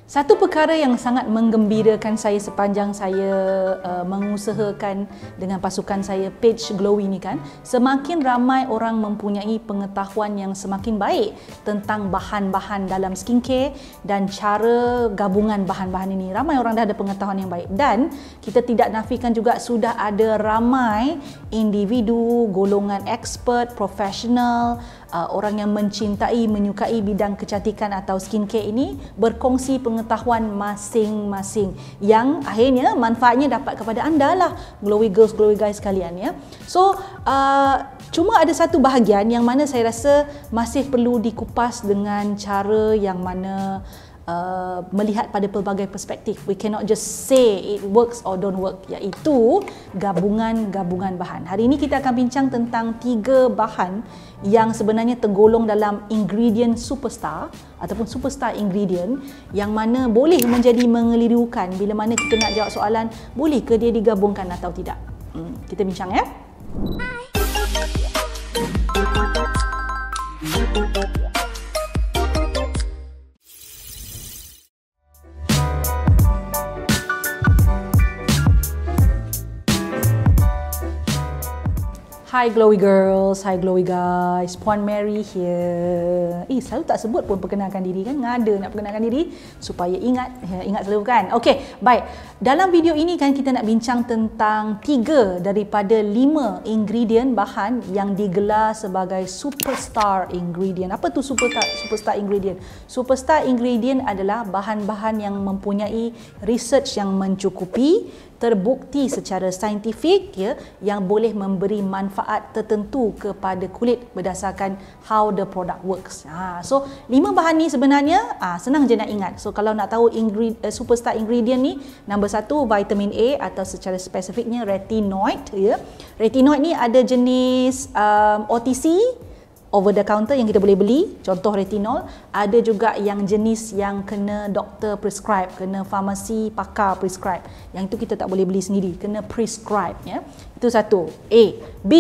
Satu perkara yang sangat menggembirakan saya sepanjang saya mengusahakan dengan pasukan saya page Glowy ni kan, semakin ramai orang mempunyai pengetahuan yang semakin baik tentang bahan-bahan dalam skincare dan cara gabungan bahan-bahan ini. Ramai orang dah ada pengetahuan yang baik dan kita tidak nafikan juga sudah ada ramai individu, golongan expert, profesional, orang yang mencintai, menyukai bidang kecantikan atau skincare ini berkongsi pengetahuan masing-masing yang akhirnya manfaatnya dapat kepada anda lah, Glowy Girls, Glowy Guys sekalian ya. So cuma ada satu bahagian yang mana saya rasa masih perlu dikupas dengan cara yang mana melihat pada pelbagai perspektif. We cannot just say it works or don't work, iaitu gabungan-gabungan bahan. Hari ini kita akan bincang tentang 3 bahan yang sebenarnya tergolong dalam ingredient superstar ataupun superstar ingredient yang mana boleh menjadi mengelirukan bila mana kita nak jawab soalan boleh ke dia digabungkan atau tidak. Kita bincang ya. Hi Glowy Girls, hi Glowy Guys, Puan Mary here. Selalu tak sebut pun perkenalkan diri kan, ngada nak perkenalkan diri supaya ingat selalu kan. Okey, baik. Dalam video ini kan kita nak bincang tentang 3 daripada 5 ingredient bahan yang digelar sebagai superstar ingredient. Apa tu superstar ingredient? Superstar ingredient adalah bahan-bahan yang mempunyai research yang mencukupi, terbukti secara saintifik ya, yang boleh memberi manfaat tertentu kepada kulit berdasarkan how the product works. So 5 bahan ni sebenarnya senang je nak ingat. So kalau nak tahu superstar ingredient ni, nombor 1 vitamin A atau secara spesifiknya retinoid ya. Retinoid ni ada jenis OTC, over the counter yang kita boleh beli, contoh retinol. Ada juga yang jenis yang kena doktor prescribe, kena farmasi pakar prescribe. Yang itu kita tak boleh beli sendiri, kena prescribe ya. Itu satu. A. B.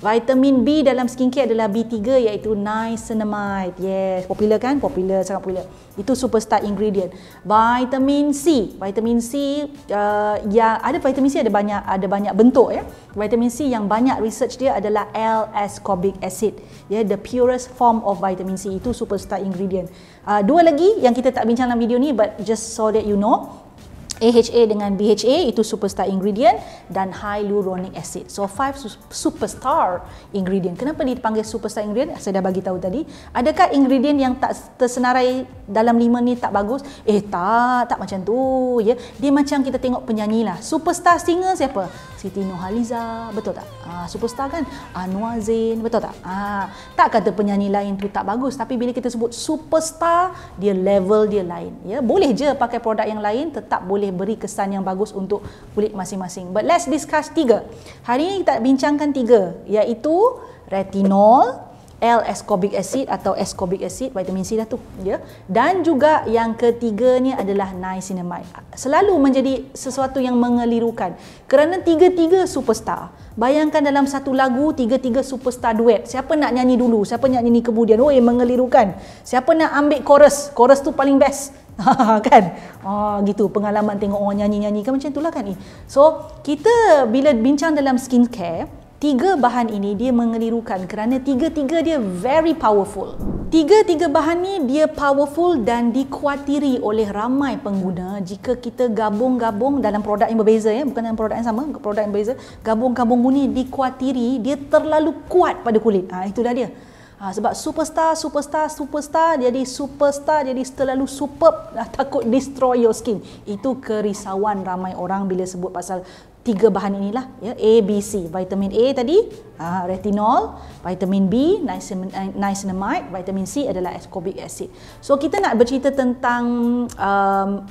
Vitamin B dalam skincare adalah B3 iaitu niacinamide. Yes, popular kan? Popular, sangat popular. Itu superstar ingredient. Vitamin C. Vitamin C ya, ada vitamin C ada banyak bentuk ya. Vitamin C yang banyak research dia adalah L-ascorbic acid. Ya, the purest form of vitamin C, itu superstar ingredient. 2 lagi yang kita tak bincang dalam video ni, but just so that you know, AHA dengan BHA itu superstar ingredient dan hyaluronic acid. So 5 superstar ingredient. Kenapa dipanggil superstar ingredient? Saya dah bagi tahu tadi. Adakah ingredient yang tak tersenarai dalam 5 ni tak bagus? Tak macam tu ya. Dia macam kita tengok penyanyi lah. Superstar singer siapa? Siti Nurhaliza, betul tak? Superstar kan? Anwar Zain, betul tak? Tak kata penyanyi lain tu tak bagus, tapi bila kita sebut superstar, dia level dia lain ya. Boleh je pakai produk yang lain, tetap boleh beri kesan yang bagus untuk kulit masing-masing. But let's discuss 3. Hari ini kita bincangkan 3, iaitu retinol, L-ascorbic acid atau ascorbic acid, vitamin C dah tu ya. Dan juga yang ketiganya adalah niacinamide. Selalu menjadi sesuatu yang mengelirukan kerana 3 superstar. Bayangkan dalam satu lagu 3 superstar duet. Siapa nak nyanyi dulu? Siapa nak nyanyi kemudian? Mengelirukan. Siapa nak ambil chorus? Chorus tu paling best. Kan? Gitu pengalaman tengok orang nyanyi-nyanyi kan, macam itulah kan ni. So kita bila bincang dalam skincare, 3 bahan ini dia mengelirukan kerana 3 dia very powerful. 3 bahan ni dia powerful dan dikhawatiri oleh ramai pengguna jika kita gabung-gabung dalam produk yang berbeza ya, bukan dalam produk yang sama, produk yang berbeza, gabung-gabung ni dikhawatiri dia terlalu kuat pada kulit. Itu dah dia. Sebab superstar jadi superstar jadi terlalu superb, takut destroy your skin. Itu kerisauan ramai orang bila sebut pasal 3 bahan inilah ya, A, B, C. Vitamin A tadi retinol, vitamin B niacinamide, vitamin C adalah ascorbic acid. So kita nak bercerita tentang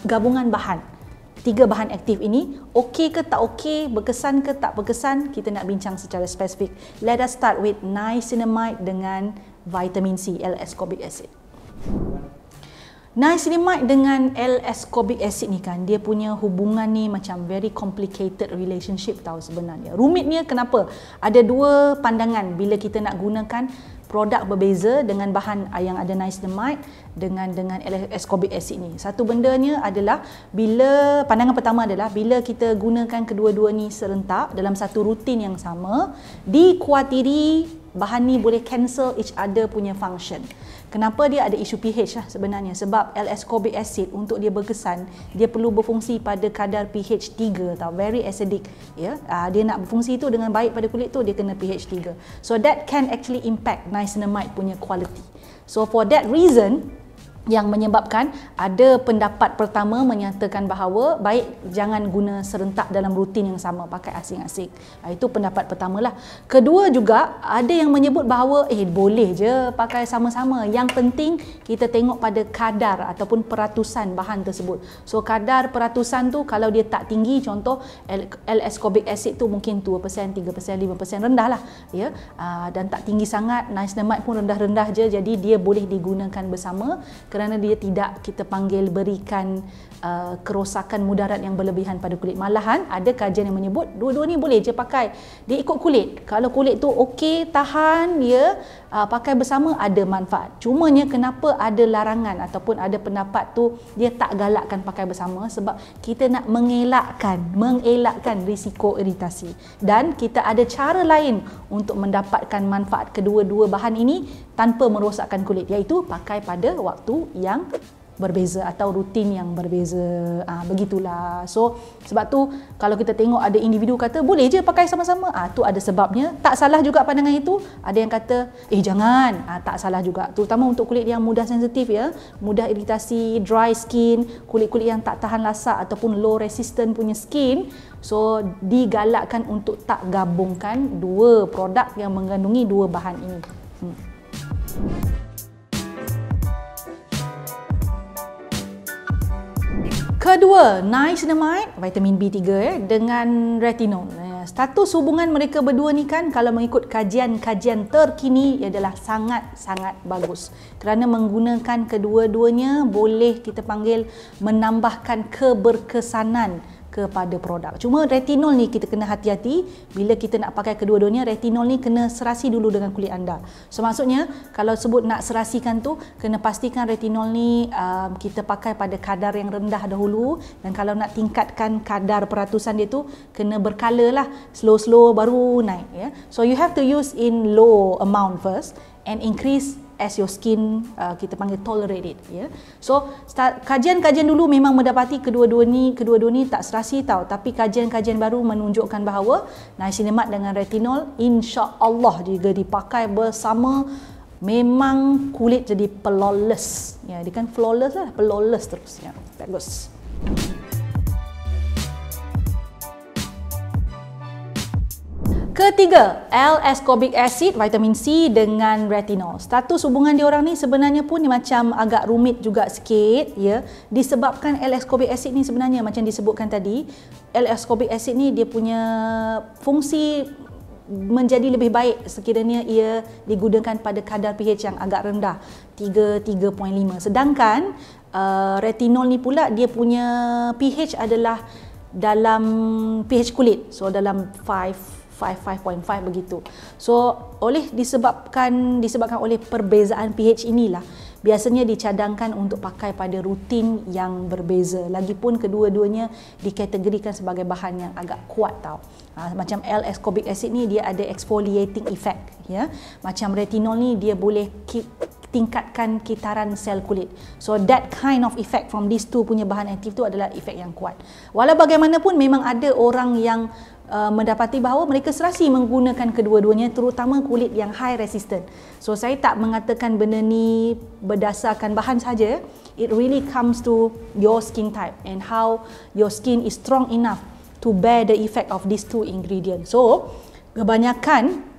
gabungan bahan. 3 bahan aktif ini, okey ke tak okey, berkesan ke tak berkesan, kita nak bincang secara spesifik. Let us start with niacinamide dengan vitamin C, L-ascorbic acid. Niacinamide dengan L-ascorbic acid ni kan, dia punya hubungan ni macam very complicated relationship tahu sebenarnya. Rumitnya kenapa? Ada 2 pandangan bila kita nak gunakan produk berbeza dengan bahan yang ada niacinamide dengan L-ascorbic acid ni. Satu bendanya adalah pandangan pertama adalah bila kita gunakan kedua-dua ni serentak dalam satu rutin yang sama, dikuatiri bahan ni boleh cancel each other punya function. Kenapa dia ada isu pH lah sebenarnya? Sebab L-ascorbic acid untuk dia berkesan, dia perlu berfungsi pada kadar pH 3 tau, very acidic ya. Dia nak berfungsi tu dengan baik pada kulit tu, dia kena pH 3. So that can actually impact niacinamide punya quality. So for that reason, yang menyebabkan ada pendapat pertama menyatakan bahawa baik jangan guna serentak dalam rutin yang sama, pakai asing-asing. Itu pendapat pertamalah. Kedua juga ada yang menyebut bahawa boleh je pakai sama-sama. Yang penting kita tengok pada kadar ataupun peratusan bahan tersebut. So kadar peratusan tu kalau dia tak tinggi, contoh L-ascorbic acid tu mungkin 2%, 3%, 5% rendah lah ya. Dan tak tinggi sangat, niacinamide pun rendah-rendah je, jadi dia boleh digunakan bersama kerana dia tidak kita panggil berikan kerosakan mudarat yang berlebihan pada kulit. Malahan ada kajian yang menyebut dua-dua ni boleh je pakai. Dia ikut kulit. Kalau kulit tu okey, tahan dia, pakai bersama ada manfaat. Cumanya kenapa ada larangan ataupun ada pendapat tu dia tak galakkan pakai bersama, sebab kita nak mengelakkan risiko iritasi. Dan kita ada cara lain untuk mendapatkan manfaat kedua-dua bahan ini tanpa merosakkan kulit, iaitu pakai pada waktu yang berbeza atau rutin yang berbeza. Begitulah. So sebab tu kalau kita tengok ada individu kata boleh je pakai sama-sama, tu ada sebabnya. Tak salah juga pandangan itu. Ada yang kata jangan, tak salah juga, terutama untuk kulit yang mudah sensitif ya, mudah iritasi, dry skin, kulit-kulit yang tak tahan lasak ataupun low resistant punya skin. So digalakkan untuk tak gabungkan dua produk yang mengandungi dua bahan ini. Kedua, niacinamide, vitamin B3 dengan retinol. Status hubungan mereka berdua ni kan kalau mengikut kajian-kajian terkini adalah sangat-sangat bagus. Kerana menggunakan kedua-duanya boleh kita panggil menambahkan keberkesanan kepada produk. Cuma retinol ni kita kena hati-hati bila kita nak pakai kedua-duanya. Retinol ni kena serasi dulu dengan kulit anda. So maksudnya kalau sebut nak serasikan tu, kena pastikan retinol ni kita pakai pada kadar yang rendah dahulu, dan kalau nak tingkatkan kadar peratusan dia tu kena berkala lah, slow-slow baru naik ya. So you have to use in low amount first and increase as your skin kita panggil tolerate it ya. So kajian-kajian dulu memang mendapati kedua-dua ni tak serasi tau, tapi kajian-kajian baru menunjukkan bahawa niacinamide dengan retinol insya-Allah jika dipakai bersama memang kulit jadi flawless ya. Dia kan flawless lah, flawless terus ya. Bagus. Ketiga, L-ascorbic acid, vitamin C dengan retinol. Status hubungan diorang ni sebenarnya pun macam agak rumit juga sikit ya. Disebabkan L-ascorbic acid ni sebenarnya macam disebutkan tadi, L-ascorbic acid ni dia punya fungsi menjadi lebih baik sekiranya ia digunakan pada kadar pH yang agak rendah, 3.5. Sedangkan retinol ni pula dia punya pH adalah dalam pH kulit. So dalam 5.5 begitu. So disebabkan oleh perbezaan pH inilah biasanya dicadangkan untuk pakai pada rutin yang berbeza. Lagipun kedua-duanya dikategorikan sebagai bahan yang agak kuat tau. Macam L-ascorbic acid ni dia ada exfoliating effect ya. Macam retinol ni dia boleh tingkatkan kitaran sel kulit. So that kind of effect from these two punya bahan aktif tu adalah efek yang kuat. Walau bagaimanapun memang ada orang yang mendapati bahawa mereka serasi menggunakan kedua-duanya, terutama kulit yang high resistant. So saya tak mengatakan benda ni berdasarkan bahan saja. It really comes to your skin type and how your skin is strong enough to bear the effect of these two ingredients. So kebanyakan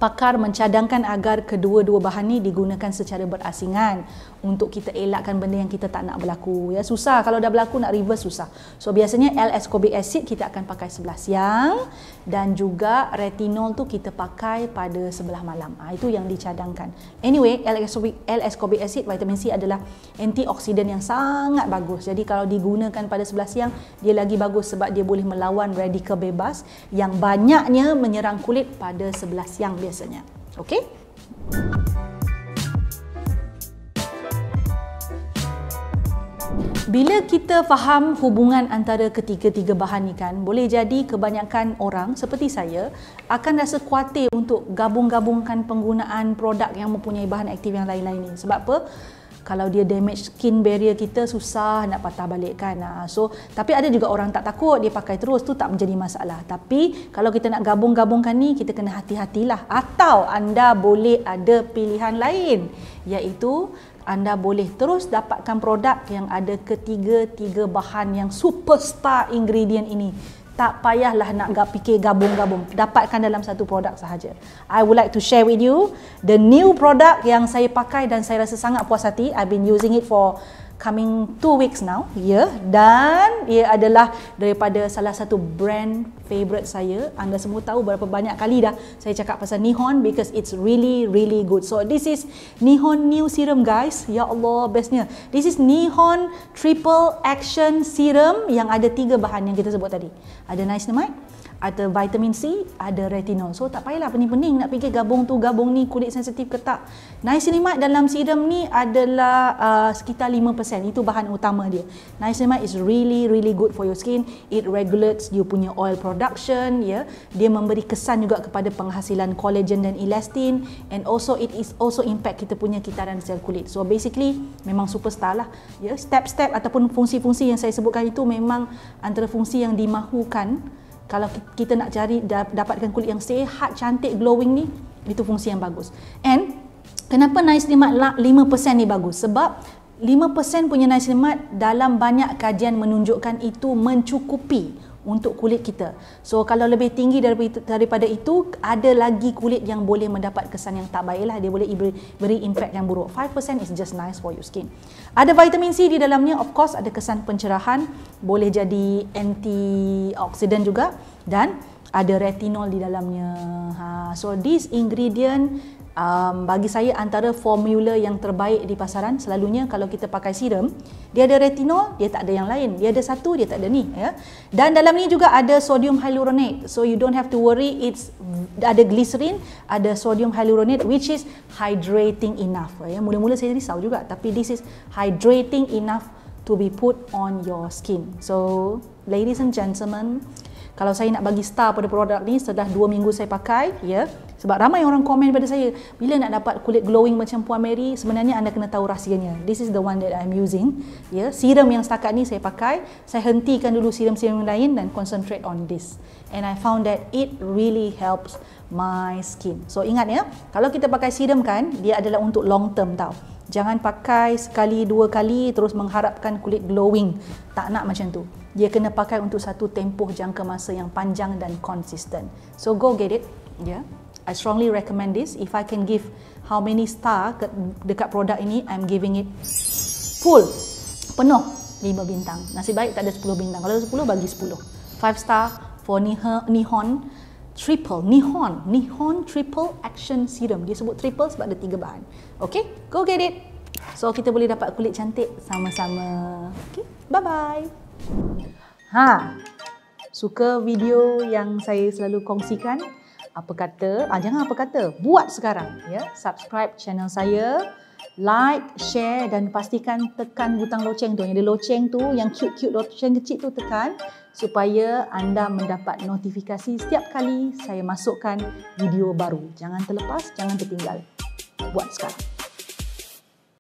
pakar mencadangkan agar kedua-dua bahan ni digunakan secara berasingan untuk kita elakkan benda yang kita tak nak berlaku ya. Susah kalau dah berlaku, nak reverse susah. So biasanya L-ascorbic acid kita akan pakai sebelah siang, dan juga retinol tu kita pakai pada sebelah malam. Itu yang dicadangkan. Anyway, L-ascorbic acid, vitamin C adalah antioksidan yang sangat bagus. Jadi kalau digunakan pada sebelah siang, dia lagi bagus sebab dia boleh melawan radikal bebas yang banyaknya menyerang kulit pada sebelah siang biasanya. Okey? Bila kita faham hubungan antara ketiga-tiga bahan ni kan, boleh jadi kebanyakan orang seperti saya akan rasa khawatir untuk gabung-gabungkan penggunaan produk yang mempunyai bahan aktif yang lain-lain ni. Sebab apa? Kalau dia damage skin barrier kita, susah nak patah balik kan. Tapi ada juga orang tak takut, dia pakai terus, tu tak menjadi masalah. Tapi kalau kita nak gabung-gabungkan ni, kita kena hati-hatilah. Atau anda boleh ada pilihan lain, iaitu anda boleh terus dapatkan produk yang ada ketiga-tiga bahan yang superstar ingredient ini. Tak payahlah nak fikir gabung-gabung. Dapatkan dalam satu produk sahaja. I would like to share with you the new product yang saya pakai dan saya rasa sangat puas hati. I've been using it for coming 2 weeks now. Dan ia adalah daripada salah satu brand favorite saya. Anda semua tahu berapa banyak kali dah saya cakap pasal Nihon because it's really good. So this is Nihon new serum guys. Ya Allah, bestnya. This is Nihon Triple Action Serum yang ada 3 bahan yang kita sebut tadi. Ada niacinamide, ada vitamin C, ada retinol. So tak payahlah pening-pening nak fikir gabung tu, gabung ni, kulit sensitif ke tak. Niacinamide dalam serum ni adalah sekitar 5%. Itu bahan utama dia. Niacinamide is really good for your skin. It regulates you punya oil production, Dia memberi kesan juga kepada penghasilan collagen dan elastin, and also it is also impact kita punya kitaran sel kulit. So basically memang superstar lah. Step-step ataupun fungsi-fungsi yang saya sebutkan itu memang antara fungsi yang dimahukan. Kalau kita nak cari dapatkan kulit yang sihat, cantik, glowing ni, itu fungsi yang bagus. And kenapa niacinamide 5% ni bagus? Sebab 5% punya niacinamide dalam banyak kajian menunjukkan itu mencukupi untuk kulit kita. So kalau lebih tinggi daripada itu, ada lagi kulit yang boleh mendapat kesan yang tak baiklah. Dia boleh beri impact yang buruk. 5% is just nice for your skin. Ada vitamin C di dalamnya, of course ada kesan pencerahan, boleh jadi antioksidan juga, dan ada retinol di dalamnya. So this ingredient bagi saya antara formula yang terbaik di pasaran. Selalunya kalau kita pakai serum, dia ada retinol, dia tak ada yang lain. Dia ada satu, dia tak ada ni. Dan dalam ni juga ada sodium hyaluronate. So you don't have to worry, ada glycerin, ada sodium hyaluronate which is hydrating enough. Mula-mula saya risau juga, tapi this is hydrating enough to be put on your skin. So ladies and gentlemen, kalau saya nak bagi star pada produk ni setelah 2 minggu saya pakai, sebab ramai orang komen pada saya, bila nak dapat kulit glowing macam Puan Mary, sebenarnya anda kena tahu rahsianya. This is the one that I'm using. Serum yang setakat ni saya pakai, saya hentikan dulu serum-serum lain dan concentrate on this. And I found that it really helps my skin. So ingat kalau kita pakai serum kan, dia adalah untuk long term tau. Jangan pakai sekali, 2 kali terus mengharapkan kulit glowing. Tak nak macam tu. Dia kena pakai untuk satu tempoh jangka masa yang panjang dan konsisten. So go get it. I strongly recommend this. If I can give how many star dekat produk ini, I'm giving it full, penuh 5 bintang. Nasib baik tak ada 10 bintang. Kalau 10 bagi 10. 5 star for Nihon Triple Action Serum. Dia sebut triple sebab ada 3 bahan. Okay, go get it. So kita boleh dapat kulit cantik sama-sama. Okay, bye-bye. Suka video yang saya selalu kongsikan? Apa kata? Jangan apa kata, buat sekarang. Subscribe channel saya, like, share dan pastikan tekan butang loceng tu. Yang ada loceng tu, yang cute-cute loceng kecil tu tekan supaya anda mendapat notifikasi setiap kali saya masukkan video baru. Jangan terlepas, jangan tertinggal. Buat sekarang.